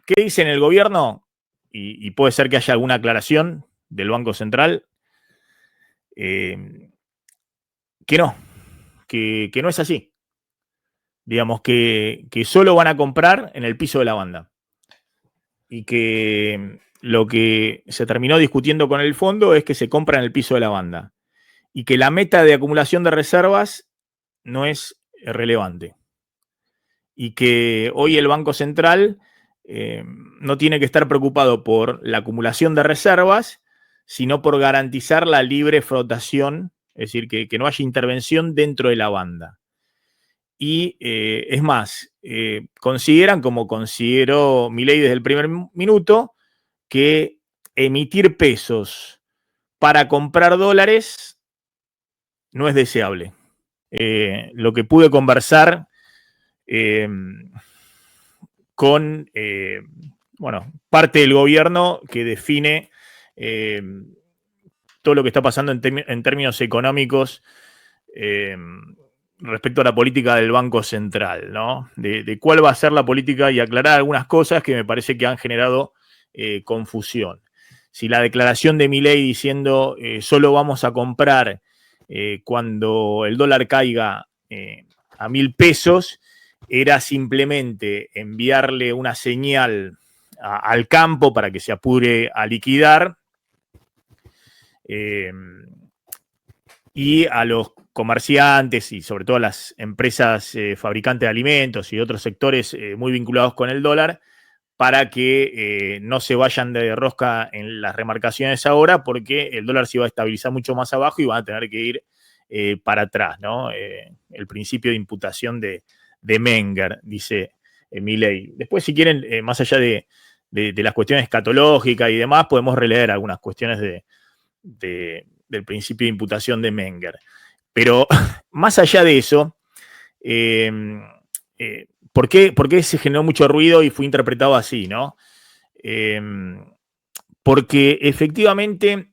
¿Qué dice en el gobierno? Y puede ser que haya alguna aclaración del Banco Central. Que no, que no es así. Digamos que solo van a comprar en el piso de la banda. Y que lo que se terminó discutiendo con el fondo es que se compra en el piso de la banda. Y que la meta de acumulación de reservas no es relevante. Y que hoy el Banco Central no tiene que estar preocupado por la acumulación de reservas, sino por garantizar la libre flotación, es decir, que no haya intervención dentro de la banda. Y es más, consideran, como consideró Milei desde el primer minuto, que emitir pesos para comprar dólares no es deseable. Lo que pude conversar con parte del gobierno que define todo lo que está pasando en términos económicos respecto a la política del Banco Central, ¿no? De cuál va a ser la política y aclarar algunas cosas que me parece que han generado confusión. Si la declaración de Milei diciendo solo vamos a comprar cuando el dólar caiga a 1.000 pesos era simplemente enviarle una señal al campo para que se apure a liquidar y a los comerciantes y sobre todo a las empresas fabricantes de alimentos y otros sectores muy vinculados con el dólar para que no se vayan de rosca en las remarcaciones ahora porque el dólar se va a estabilizar mucho más abajo y van a tener que ir para atrás, ¿no? El principio de imputación de Menger, dice Milei. Después, si quieren, más allá de las cuestiones escatológicas y demás, podemos releer algunas cuestiones del principio de imputación de Menger. Pero más allá de eso, ¿por qué se generó mucho ruido y fue interpretado así, ¿no? Porque efectivamente,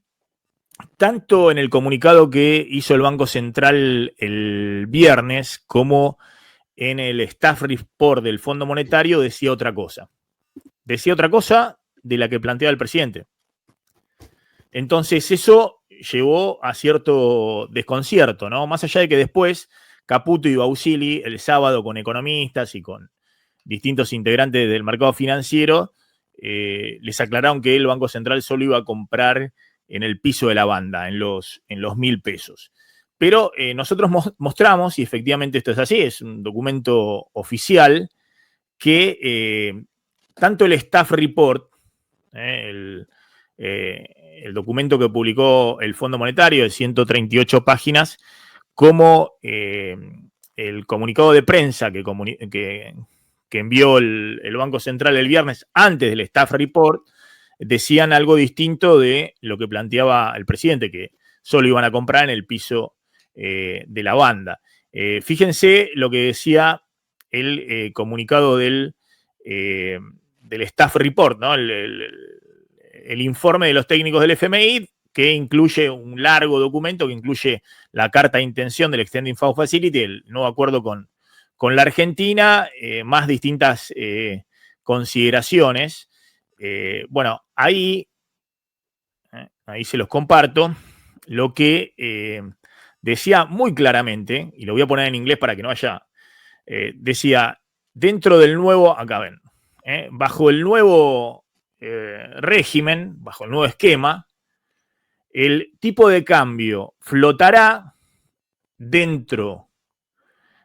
tanto en el comunicado que hizo el Banco Central el viernes como en el staff report del Fondo Monetario decía otra cosa. Decía otra cosa de la que planteaba el presidente. Entonces eso llevó a cierto desconcierto, ¿no? Más allá de que después Caputo y Bausili el sábado con economistas y con distintos integrantes del mercado financiero les aclararon que el Banco Central solo iba a comprar en el piso de la banda, en los 1.000 pesos. Pero nosotros mostramos, y efectivamente esto es así, es un documento oficial, que tanto el staff report, el documento que publicó el Fondo Monetario de 138 páginas, como el comunicado de prensa que envió el Banco Central el viernes antes del staff report, decían algo distinto de lo que planteaba el presidente, que solo iban a comprar en el piso de la banda. Fíjense lo que decía el comunicado del staff report, ¿no? El informe de los técnicos del FMI, que incluye un largo documento, que incluye la carta de intención del Extending Fund Facility, el nuevo acuerdo con la Argentina, más distintas consideraciones. Bueno, ahí se los comparto, lo que decía muy claramente, y lo voy a poner en inglés para que no haya, decía, dentro del nuevo, acá ven, bajo el nuevo régimen, bajo el nuevo esquema, el tipo de cambio flotará dentro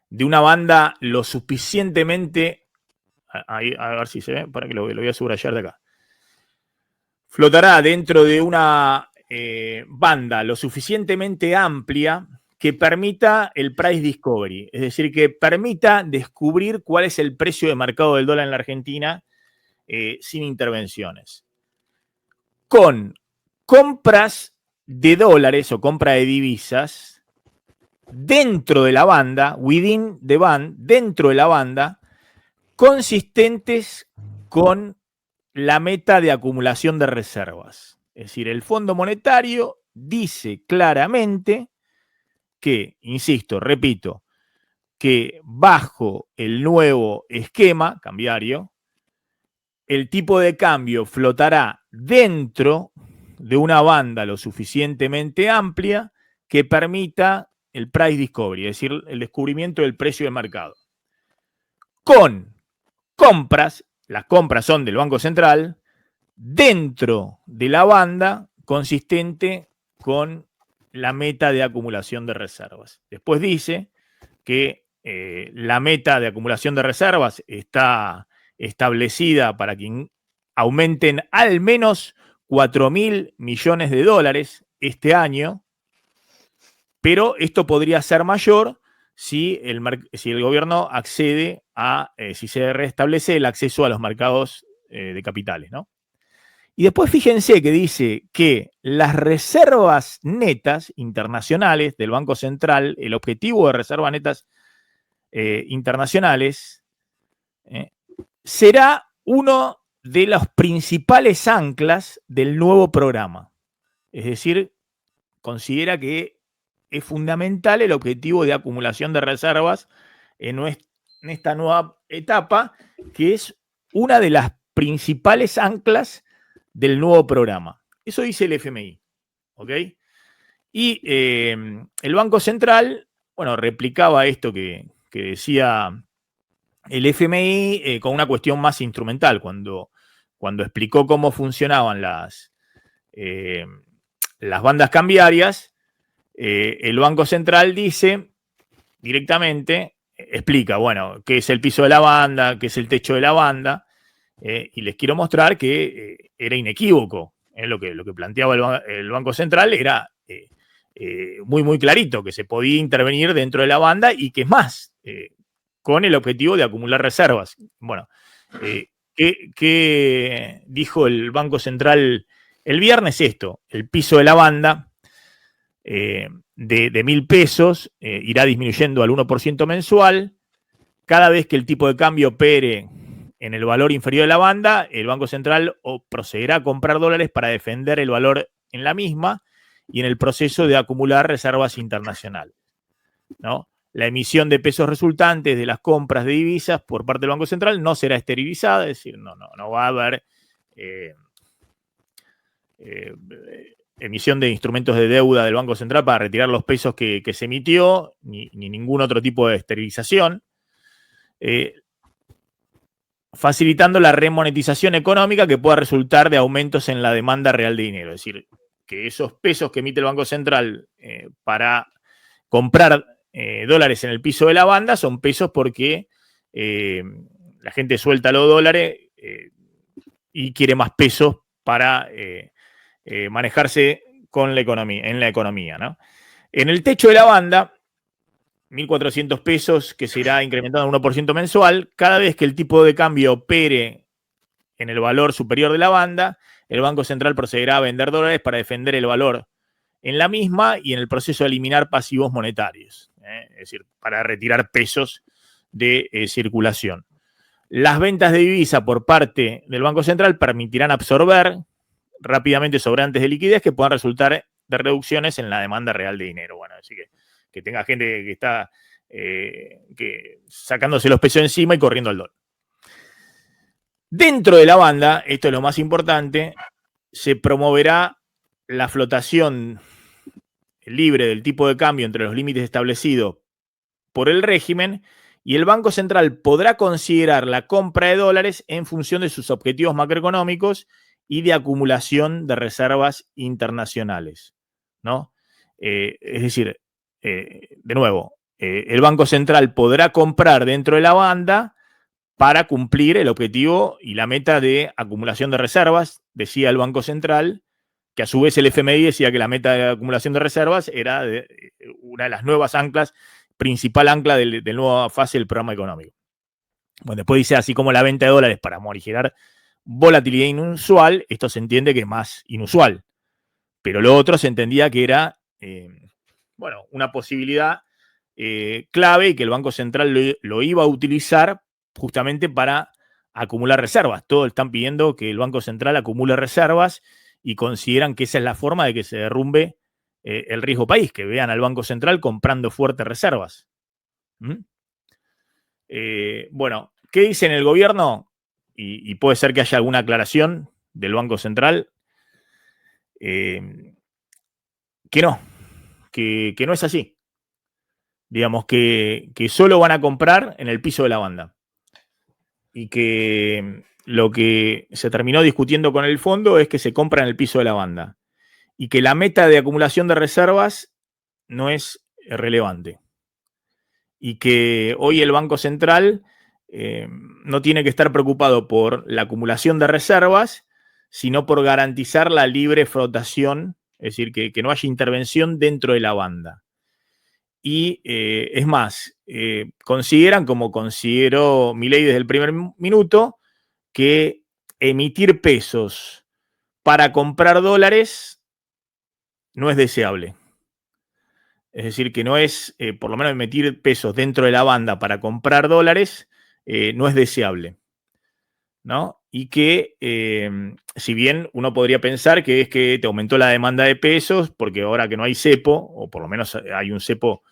de una banda lo suficientemente, ahí, a ver si se ve, para que lo voy a subrayar de acá. Flotará dentro de una banda lo suficientemente amplia que permita el price discovery, es decir, que permita descubrir cuál es el precio de mercado del dólar en la Argentina sin intervenciones. Con compras de dólares o compra de divisas dentro de la banda, within the band, dentro de la banda, consistentes con la meta de acumulación de reservas. Es decir, el Fondo Monetario dice claramente que, insisto, repito, que bajo el nuevo esquema cambiario, el tipo de cambio flotará dentro de una banda lo suficientemente amplia que permita el price discovery, es decir, el descubrimiento del precio de mercado. Con compras, las compras son del Banco Central, dentro de la banda consistente con la meta de acumulación de reservas. Después dice que la meta de acumulación de reservas está establecida para que aumenten al menos 4.000 millones de dólares este año, pero esto podría ser mayor si el gobierno accede a, si se restablece el acceso a los mercados de capitales, ¿no? Y después fíjense que dice que las reservas netas internacionales del Banco Central, el objetivo de reservas netas internacionales, será uno de los principales anclas del nuevo programa. Es decir, considera que es fundamental el objetivo de acumulación de reservas en esta nueva etapa, que es una de las principales anclas del nuevo programa. Eso dice el FMI. ¿Ok? Y el Banco Central, bueno, replicaba esto que decía el FMI con una cuestión más instrumental, cuando explicó cómo funcionaban las bandas cambiarias, el Banco Central dice directamente, explica, bueno, qué es el piso de la banda, qué es el techo de la banda, y les quiero mostrar que era inequívoco. Lo que planteaba el Banco Central era muy, muy clarito, que se podía intervenir dentro de la banda y que es más, con el objetivo de acumular reservas. Bueno, ¿qué dijo el Banco Central el viernes? Esto, el piso de la banda de 1.000 pesos irá disminuyendo al 1% mensual. Cada vez que el tipo de cambio opere en el valor inferior de la banda, el Banco Central procederá a comprar dólares para defender el valor en la misma y en el proceso de acumular reservas internacionales, ¿no? La emisión de pesos resultantes de las compras de divisas por parte del Banco Central no será esterilizada, es decir, no va a haber emisión de instrumentos de deuda del Banco Central para retirar los pesos que se emitió, ni ningún otro tipo de esterilización, facilitando la remonetización económica que pueda resultar de aumentos en la demanda real de dinero. Es decir, que esos pesos que emite el Banco Central para comprar dólares en el piso de la banda son pesos porque la gente suelta los dólares y quiere más pesos para manejarse con la economía, en la economía, ¿no? En el techo de la banda, 1.400 pesos, que se irá incrementando en 1% mensual. Cada vez que el tipo de cambio opere en el valor superior de la banda, el Banco Central procederá a vender dólares para defender el valor en la misma y en el proceso de eliminar pasivos monetarios, es decir, para retirar pesos de circulación. Las ventas de divisa por parte del Banco Central permitirán absorber rápidamente sobrantes de liquidez que puedan resultar de reducciones en la demanda real de dinero. Bueno, así que tenga gente que está sacándose los pesos encima y corriendo al dólar. Dentro de la banda, esto es lo más importante, se promoverá la flotación libre del tipo de cambio entre los límites establecidos por el régimen y el Banco Central podrá considerar la compra de dólares en función de sus objetivos macroeconómicos y de acumulación de reservas internacionales, ¿no? Es decir, de nuevo, el Banco Central podrá comprar dentro de la banda para cumplir el objetivo y la meta de acumulación de reservas, decía el Banco Central, que a su vez el FMI decía que la meta de acumulación de reservas era una de las nuevas anclas, principal ancla de la nueva fase del programa económico. Bueno, después dice, así como la venta de dólares para morigerar volatilidad inusual, esto se entiende que es más inusual, pero lo otro se entendía que era, una posibilidad clave y que el Banco Central lo iba a utilizar justamente para acumular reservas. Todos están pidiendo que el Banco Central acumule reservas y consideran que esa es la forma de que se derrumbe el riesgo país, que vean al Banco Central comprando fuertes reservas. Bueno, ¿qué dice en el gobierno? y puede ser que haya alguna aclaración del Banco Central, que no es así. Digamos que solo van a comprar en el piso de la banda. Y que lo que se terminó discutiendo con el fondo es que se compra en el piso de la banda. Y que la meta de acumulación de reservas no es relevante. Y que hoy el Banco Central no tiene que estar preocupado por la acumulación de reservas, sino por garantizar la libre flotación, es decir, que no haya intervención dentro de la banda. Y es más, consideran, como consideró Milei desde el primer minuto, que emitir pesos para comprar dólares no es deseable. Es decir, que no es, por lo menos emitir pesos dentro de la banda para comprar dólares, no es deseable, ¿no? Y que, si bien uno podría pensar que es que te aumentó la demanda de pesos, porque ahora que no hay cepo, o por lo menos hay un cepo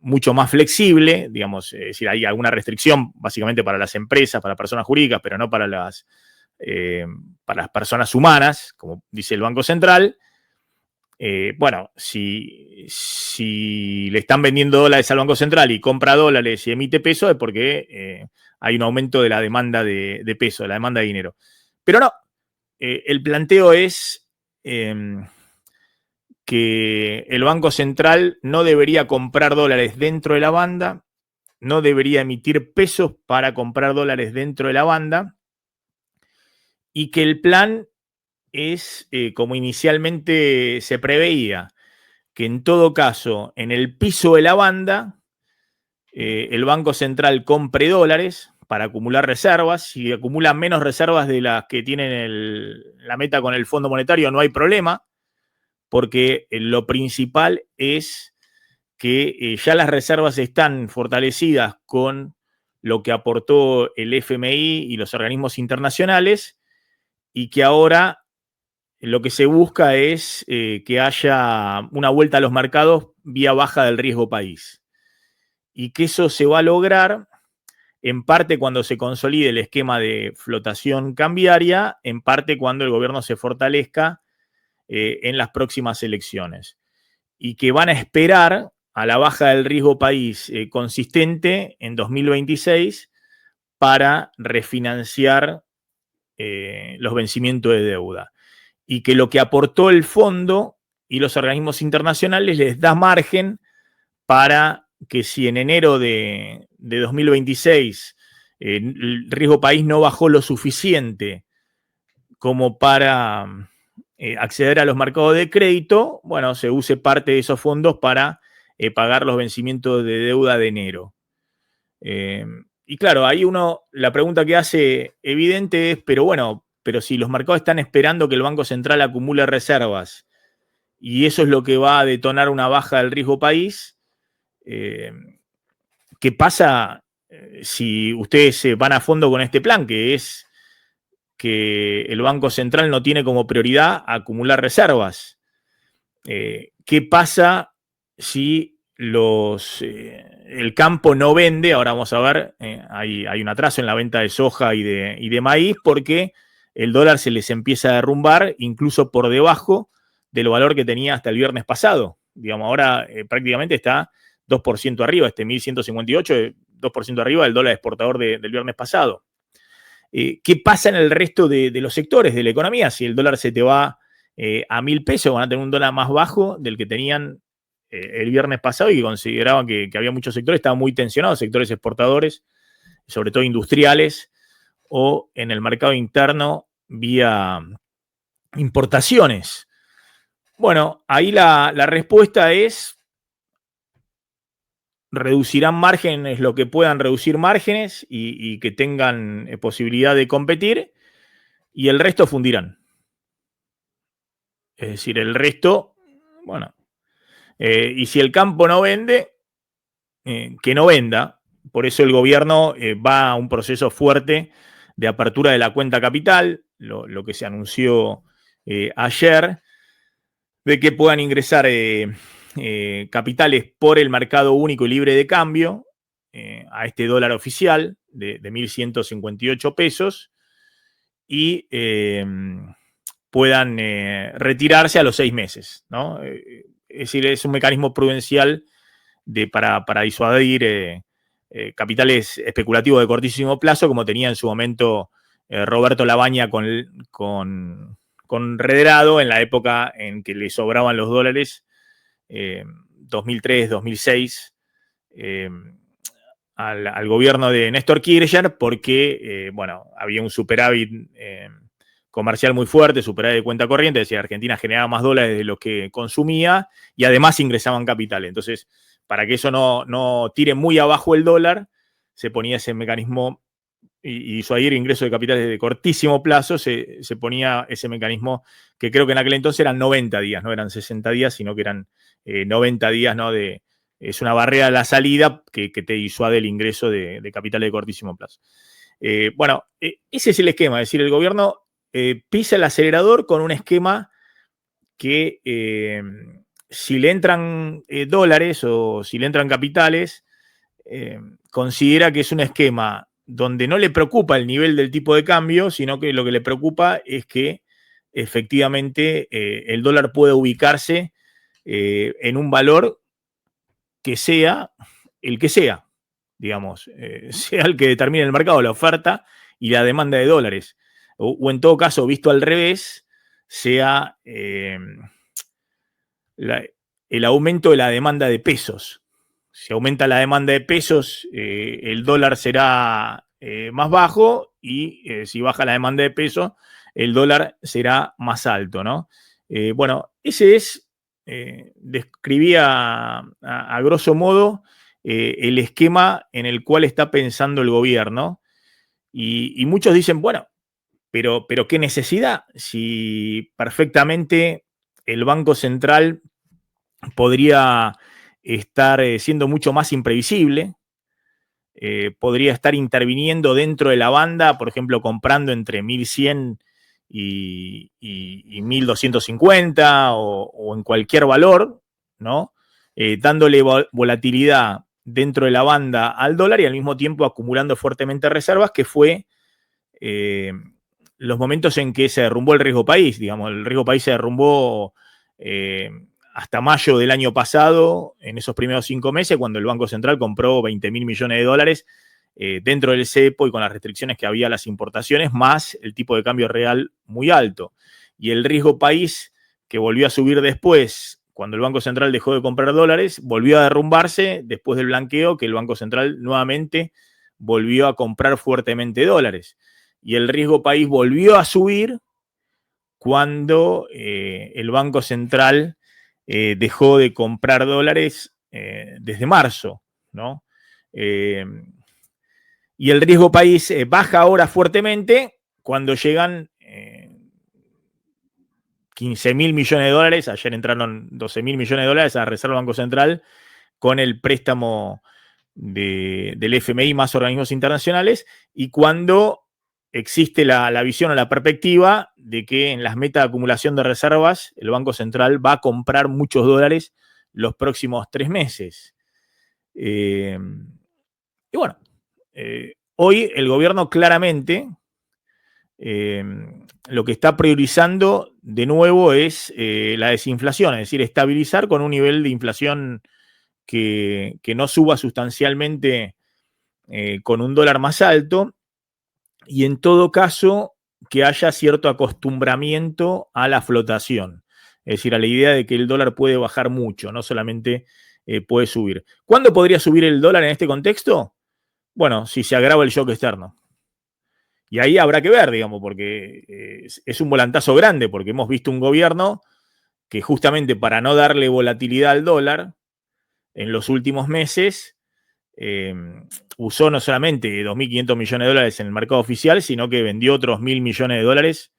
mucho más flexible, digamos, es decir, hay alguna restricción básicamente para las empresas, para personas jurídicas, pero no para las personas humanas, como dice el Banco Central. Bueno, si le están vendiendo dólares al Banco Central y compra dólares y emite pesos, es porque hay un aumento de la demanda de peso, de la demanda de dinero. Pero no, el planteo es que el Banco Central no debería comprar dólares dentro de la banda, no debería emitir pesos para comprar dólares dentro de la banda, y que el plan es, como inicialmente se preveía, que en todo caso, en el piso de la banda, el Banco Central compre dólares para acumular reservas. Si acumula menos reservas de las que tienen la meta con el Fondo Monetario, no hay problema, porque lo principal es que ya las reservas están fortalecidas con lo que aportó el FMI y los organismos internacionales, y que ahora lo que se busca es que haya una vuelta a los mercados vía baja del riesgo país. Y que eso se va a lograr en parte cuando se consolide el esquema de flotación cambiaria, en parte cuando el gobierno se fortalezca en las próximas elecciones. Y que van a esperar a la baja del riesgo país consistente en 2026 para refinanciar los vencimientos de deuda. Y que lo que aportó el fondo y los organismos internacionales les da margen para que, si en enero de 2026 el riesgo país no bajó lo suficiente como para acceder a los mercados de crédito, bueno, se use parte de esos fondos para pagar los vencimientos de deuda de enero. Y claro, ahí la pregunta que hace evidente es, pero bueno, pero si los mercados están esperando que el Banco Central acumule reservas y eso es lo que va a detonar una baja del riesgo país, ¿qué pasa si ustedes se van a fondo con este plan, que es que el Banco Central no tiene como prioridad acumular reservas? ¿Qué pasa si el campo no vende? Ahora vamos a ver, hay un atraso en la venta de soja y de maíz, porque el dólar se les empieza a derrumbar incluso por debajo del valor que tenía hasta el viernes pasado. Digamos, ahora prácticamente está 2% arriba, 1.158, 2% arriba del dólar exportador del viernes pasado. ¿Qué pasa en el resto de los sectores de la economía? Si el dólar se te va a 1.000 pesos, van a tener un dólar más bajo del que tenían el viernes pasado, y que consideraban que había muchos sectores, estaban muy tensionados, sectores exportadores, sobre todo industriales, o en el mercado interno vía importaciones. Bueno, ahí la respuesta es: reducirán márgenes lo que puedan reducir márgenes y que tengan posibilidad de competir, y el resto fundirán. Es decir, el resto, bueno, y si el campo no vende, que no venda. Por eso el gobierno va a un proceso fuerte de apertura de la cuenta capital, lo que se anunció ayer, de que puedan ingresar capitales por el mercado único y libre de cambio, a este dólar oficial de 1.158 pesos y puedan retirarse a los 6 meses, ¿no? Es decir, es un mecanismo prudencial para disuadir capitales especulativos de cortísimo plazo, como tenía en su momento Roberto Labaña con Redrado en la época en que le sobraban los dólares, 2003, 2006, al gobierno de Néstor Kirchner, porque, bueno, había un superávit comercial muy fuerte, superávit de cuenta corriente, es decir, Argentina generaba más dólares de los que consumía y además ingresaban capitales. Entonces, para que eso no tire muy abajo el dólar, se ponía ese mecanismo y disuadir ingresos de capitales de cortísimo plazo, se ponía ese mecanismo que creo que en aquel entonces eran 90 días, no eran 60 días, sino que eran 90 días, ¿no? Es una barrera a la salida que te disuade el ingreso de capitales de cortísimo plazo. Bueno, ese es el esquema, es decir, el gobierno pisa el acelerador con un esquema que si le entran dólares o si le entran capitales, considera que es un esquema donde no le preocupa el nivel del tipo de cambio, sino que lo que le preocupa es que efectivamente el dólar puede ubicarse en un valor que sea el que sea, digamos, sea el que determine el mercado, la oferta y la demanda de dólares. O en todo caso, visto al revés, sea el aumento de la demanda de pesos. Si aumenta la demanda de pesos, el dólar será más bajo y si baja la demanda de pesos, el dólar será más alto, ¿no? Bueno, ese es, describía a grosso modo el esquema en el cual está pensando el gobierno. Y muchos dicen, bueno, pero ¿qué necesidad? Si perfectamente el Banco Central podría estar siendo mucho más imprevisible, podría estar interviniendo dentro de la banda, por ejemplo, comprando entre 1.100 y 1.250 o en cualquier valor, ¿no? Dándole volatilidad dentro de la banda al dólar y al mismo tiempo acumulando fuertemente reservas, que fue los momentos en que se derrumbó el riesgo país. Digamos, el riesgo país se derrumbó hasta mayo del año pasado, en esos primeros 5 meses, cuando el Banco Central compró 20.000 millones de dólares dentro del cepo y con las restricciones que había a las importaciones, más el tipo de cambio real muy alto. Y el riesgo país, que volvió a subir después, cuando el Banco Central dejó de comprar dólares, volvió a derrumbarse después del blanqueo, que el Banco Central nuevamente volvió a comprar fuertemente dólares. Y el riesgo país volvió a subir cuando el Banco Central dejó de comprar dólares desde marzo, ¿no? Y el riesgo país baja ahora fuertemente cuando llegan 15.000 millones de dólares, ayer entraron 12.000 millones de dólares a la Reserva Banco Central con el préstamo del FMI más organismos internacionales, y cuando existe la visión o la perspectiva de que en las metas de acumulación de reservas el Banco Central va a comprar muchos dólares los próximos 3 meses. Y bueno, hoy el gobierno claramente lo que está priorizando de nuevo es la desinflación, es decir, estabilizar con un nivel de inflación que no suba sustancialmente con un dólar más alto, y en todo caso que haya cierto acostumbramiento a la flotación, es decir, a la idea de que el dólar puede bajar mucho, no solamente puede subir. ¿Cuándo podría subir el dólar en este contexto? Bueno, si se agrava el shock externo. Y ahí habrá que ver, digamos, porque es un volantazo grande, porque hemos visto un gobierno que justamente para no darle volatilidad al dólar en los últimos meses usó no solamente 2.500 millones de dólares en el mercado oficial, sino que vendió otros 1.000 millones de dólares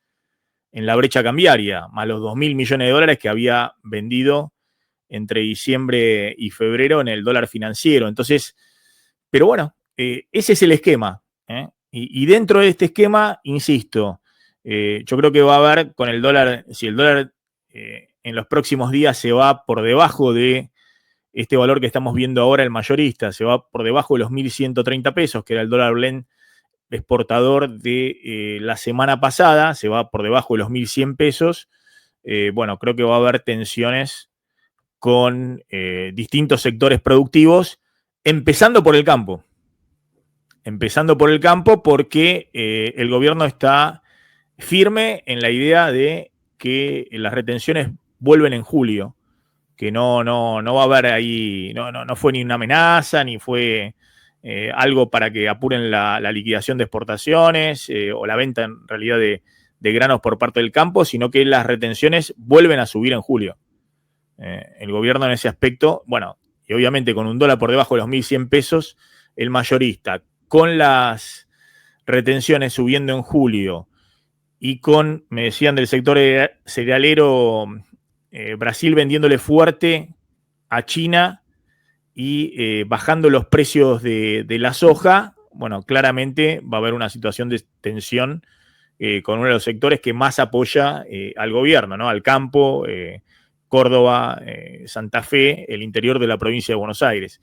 en la brecha cambiaria, más los 2.000 millones de dólares que había vendido entre diciembre y febrero en el dólar financiero. Entonces, pero bueno, ese es el esquema. Y dentro de este esquema, insisto, yo creo que va a haber con el dólar, si el dólar en los próximos días se va por debajo de este valor que estamos viendo ahora, el mayorista, se va por debajo de los 1.130 pesos, que era el dólar blend exportador de la semana pasada, se va por debajo de los 1.100 pesos. Bueno, creo que va a haber tensiones con distintos sectores productivos, empezando por el campo. Empezando por el campo porque el gobierno está firme en la idea de que las retenciones vuelven en julio, que no va a haber ahí, no fue ni una amenaza, ni fue algo para que apuren la liquidación de exportaciones o la venta en realidad de granos por parte del campo, sino que las retenciones vuelven a subir en julio. El gobierno en ese aspecto, bueno, y obviamente con un dólar por debajo de los 1.100 pesos, el mayorista, con las retenciones subiendo en julio y con, me decían del sector cerealero, Brasil vendiéndole fuerte a China y bajando los precios de la soja, bueno, claramente va a haber una situación de tensión con uno de los sectores que más apoya al gobierno, ¿no? Al campo, Córdoba, Santa Fe, el interior de la provincia de Buenos Aires.